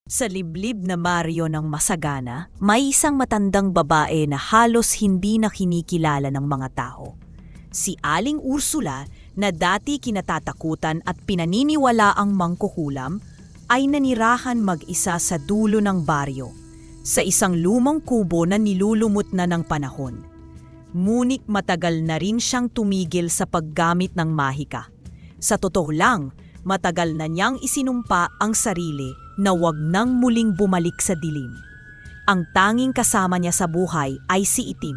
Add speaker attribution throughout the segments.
Speaker 1: Sa liblib na baryo ng Masagana, may isang matandang babae na halos hindi na kinikilala ng mga tao. Si Aling Ursula, na dati kinatatakutan at pinaniniwalaang mangkukulam, ay nanirahan mag-isa sa dulo ng baryo, sa isang lumang kubo na nilulumot na ng panahon. Ngunit matagal na rin siyang tumigil sa paggamit ng mahika. Sa totoo lang, matagal na niyang isinumpa ang sarili na wag nang muling bumalik sa dilim. Ang tanging kasama niya sa buhay ay si Itim,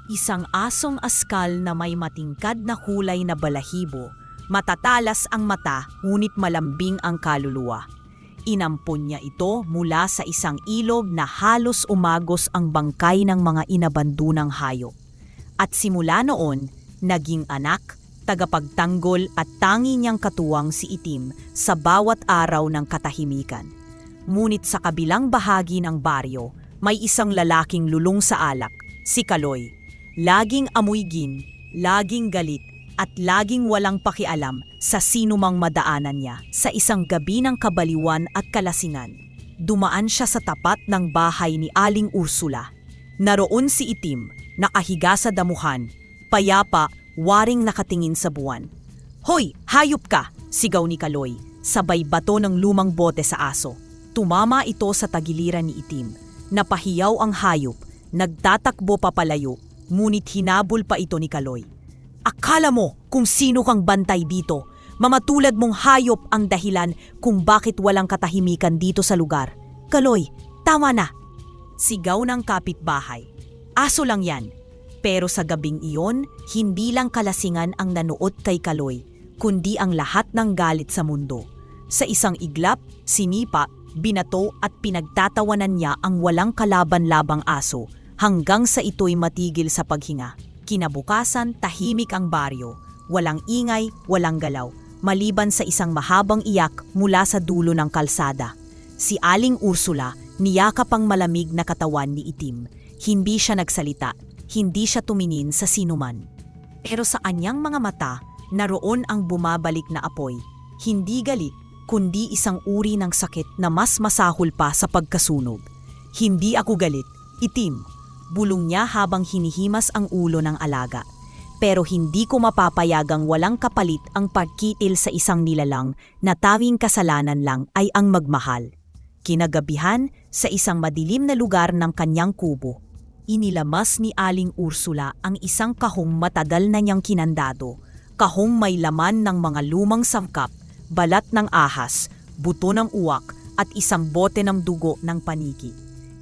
Speaker 1: isang asong askal na may matingkad na kulay na balahibo, matatalas ang mata ngunit malambing ang kaluluwa. Inampon niya ito mula sa isang ilog na halos umagos ang bangkay ng mga inabandunang hayop. At simula noon, naging anak, tagapagtanggol at tangi niyang katuwang si Itim sa bawat araw ng katahimikan. Ngunit sa kabilang bahagi ng baryo, may isang lalaking lulong sa alak, si Kaloy. Laging amoy gin, laging galit, at laging walang pakialam sa sinumang madaanan niya. Sa isang gabi ng kabaliwan at kalasingan, dumaan siya sa tapat ng bahay ni Aling Ursula. Naroon si Itim, nakahiga sa damuhan, payapa, waring nakatingin sa buwan. "Hoy, hayop ka!" sigaw ni Kaloy, sabay bato ng lumang bote sa aso. Tumama ito sa tagiliran ni Itim. Napahiyaw ang hayop, nagtatakbo papalayo, ngunit hinabol pa ito ni Kaloy. "Akala mo kung sino kang bantay dito? Mamatulad mong hayop ang dahilan kung bakit walang katahimikan dito sa lugar. Kaloy, tama na!" Sigaw ng kapitbahay. "Aso lang yan." Pero sa gabing iyon, hindi lang kalasingan ang nanuot kay Kaloy, kundi ang lahat ng galit sa mundo. Sa isang iglap, sinipa, binato at pinagtatawanan niya ang walang kalaban-labang aso hanggang sa ito'y matigil sa paghinga. Kinabukasan, tahimik ang baryo. Walang ingay, walang galaw, maliban sa isang mahabang iyak mula sa dulo ng kalsada. Si Aling Ursula, niyakap ang malamig na katawan ni Itim. Hindi siya nagsalita. Hindi siya tumingin sa sinuman. Pero sa anyang mga mata, naroon ang bumabalik na apoy. Hindi galit, kundi isang uri ng sakit na mas masahol pa sa pagkasunog. "Hindi ako galit, Itim," bulong niya habang hinihimas ang ulo ng alaga. "Pero hindi ko mapapayagang walang kapalit ang pagkitil sa isang nilalang na tawing kasalanan lang ay ang magmahal." Kinagabihan, sa isang madilim na lugar ng kanyang kubo, inilamas ni Aling Ursula ang isang kahong matagal na niyang kinandado, kahong may laman ng mga lumang sangkap, balat ng ahas, buto ng uwak at isang bote ng dugo ng paniki.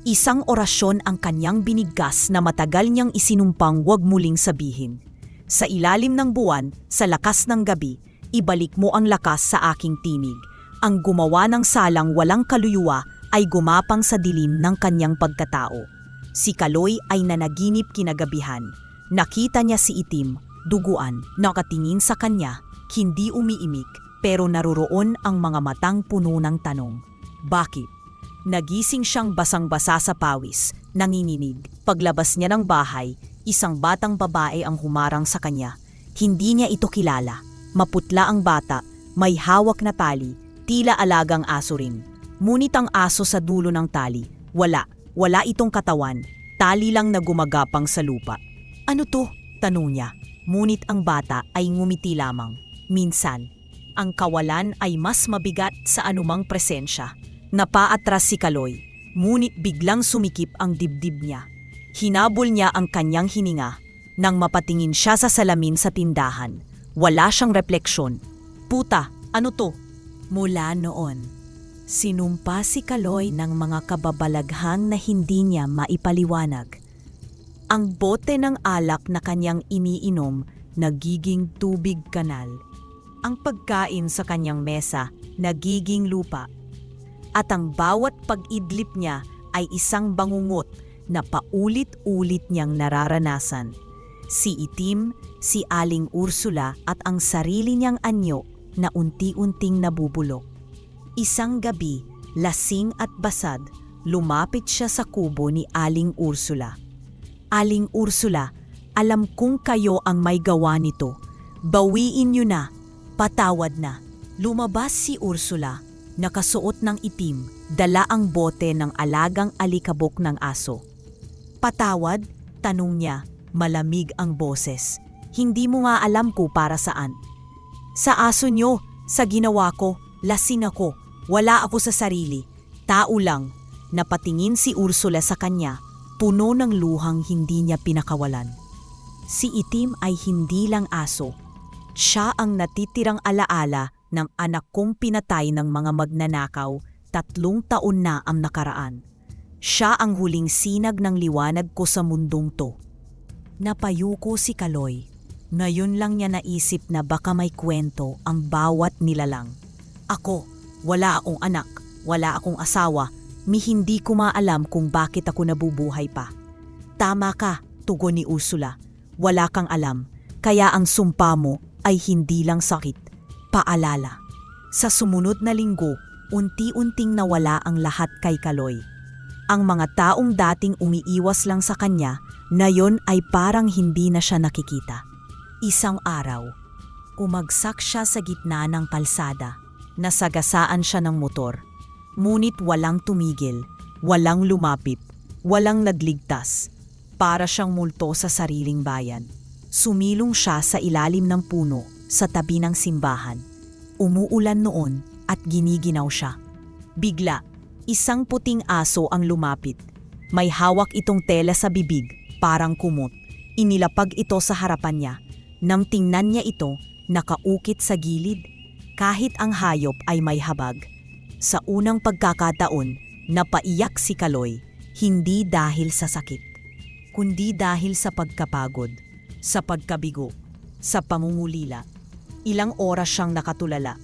Speaker 1: Isang orasyon ang kanyang binigkas na matagal niyang isinumpang wag muling sabihin. "Sa ilalim ng buwan, sa lakas ng gabi, ibalik mo ang lakas sa aking tinig." Ang gumawa ng salang walang kaluyuwa ay gumapang sa dilim ng kanyang pagkatao. Si Kaloy ay nanaginip kinagabihan. Nakita niya si Itim, duguan, nakatingin sa kanya, hindi umiimik, pero naroroon ang mga matang puno ng tanong. Bakit? Nagising siyang basang-basa sa pawis, nanginginig. Paglabas niya ng bahay, isang batang babae ang humarang sa kanya. Hindi niya ito kilala. Maputla ang bata, may hawak na tali, tila alagang aso rin. Ngunit ang aso sa dulo ng tali, wala itong katawan, tali lang na gumagapang sa lupa. "Ano to?" tanong niya. Ngunit ang bata ay ngumiti lamang. Minsan, ang kawalan ay mas mabigat sa anumang presensya. Napaatras si Kaloy, ngunit biglang sumikip ang dibdib niya. Hinabol niya ang kanyang hininga nang mapatingin siya sa salamin sa tindahan. Wala siyang refleksyon. "Puta, ano to?" Mula noon, sinumpa si Kaloy ng mga kababalaghang na hindi niya maipaliwanag. Ang bote ng alak na kanyang iniinom nagiging tubig kanal. Ang pagkain sa kanyang mesa nagiging lupa. At ang bawat pag-idlip niya ay isang bangungot na paulit-ulit niyang nararanasan. Si Itim, si Aling Ursula at ang sarili niyang anyo na unti-unting nabubulok. Isang gabi, lasing at basad, lumapit siya sa kubo ni Aling Ursula. "Aling Ursula, alam kong kayo ang may gawa nito. Bawiin niyo na, patawad na." Lumabas si Ursula, nakasuot ng itim, Dala ang bote ng alagang alikabok ng aso. "Patawad?" tanong niya. Malamig ang boses. "Hindi mo nga alam ko para saan." "Sa aso nyo, sa ginawa ko, lasing ako. Wala ako sa sarili. Tao lang." Napatingin si Ursula sa kanya, puno ng luhang hindi niya pinakawalan. Si Itim ay hindi lang aso. Siya ang natitirang alaala ng anak kong pinatay ng mga magnanakaw 3 taon na ang nakaraan. Siya ang huling sinag ng liwanag ko sa mundong to. Napayuko si Kaloy. Ngayon lang niya naisip na baka may kwento ang bawat nilalang. "Ako, wala akong anak, wala akong asawa, hindi ko maalam kung bakit ako nabubuhay pa." "Tama ka," tugon ni Ursula. "Wala kang alam, kaya ang sumpa mo ay hindi lang sakit. Paalala." Sa sumunod na linggo, unti-unting nawala ang lahat kay Kaloy. Ang mga taong dating umiiwas lang sa kanya, ngayon ay parang hindi na siya nakikita. Isang araw, umagsak siya sa gitna ng kalsada. Nasagasaan siya ng motor. Ngunit walang tumigil, walang lumapit, walang nagligtas. Para siyang multo sa sariling bayan. Sumilong siya sa ilalim ng puno sa tabi ng simbahan. Umuulan noon at giniginaw siya. Bigla, isang puting aso ang lumapit. May hawak itong tela sa bibig, parang kumot. Inilapag ito sa harapan niya. Nang tingnan niya ito, nakaukit sa gilid. Kahit ang hayop ay may habag. Sa unang pagkakataon, napaiyak si Kaloy, hindi dahil sa sakit, kundi dahil sa pagkapagod, sa pagkabigo, sa pamumulila. Ilang oras siyang nakatulala,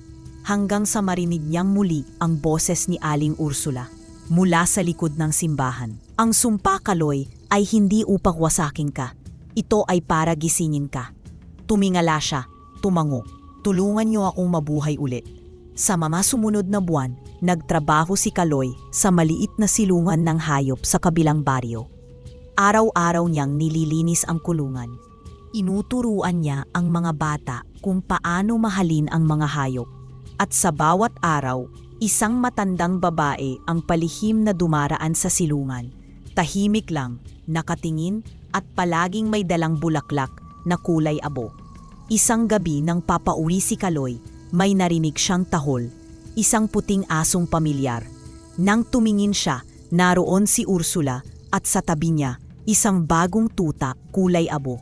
Speaker 1: hanggang sa marinig niyang muli ang boses ni Aling Ursula mula sa likod ng simbahan. "Ang sumpa, Kaloy, ay hindi upang wasakin ka. Ito ay para gisingin ka." Tumingala siya, tumango. "Tulungan niyo akong mabuhay ulit." Sa mga sumunod na buwan, nagtrabaho si Kaloy sa maliit na silungan ng hayop sa kabilang baryo. Araw-araw niyang nililinis ang kulungan. Inuturuan niya ang mga bata kung paano mahalin ang mga hayop. At sa bawat araw, isang matandang babae ang palihim na dumaraan sa silungan. Tahimik lang, nakatingin at palaging may dalang bulaklak na kulay abo. Isang gabi nang papauwi si Kaloy, may narinig siyang tahol, isang puting asong pamilyar. Nang tumingin siya, naroon si Ursula at sa tabi niya, isang bagong tuta kulay abo.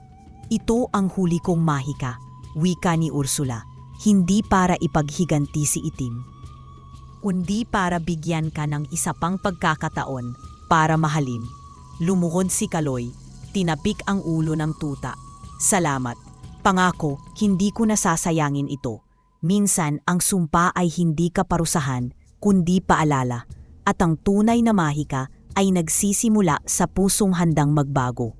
Speaker 1: "Ito ang huli kong mahika," wika ni Ursula. "Hindi para ipaghiganti si Itim, kundi para bigyan ka ng isa pang pagkakataon para mahalin." Lumuhod si Kaloy, tinapik ang ulo ng tuta. "Salamat. Pangako, hindi ko nasasayangin ito." Minsan ang sumpa ay hindi kaparusahan, kundi paalala. At ang tunay na mahika ay nagsisimula sa pusong handang magbago.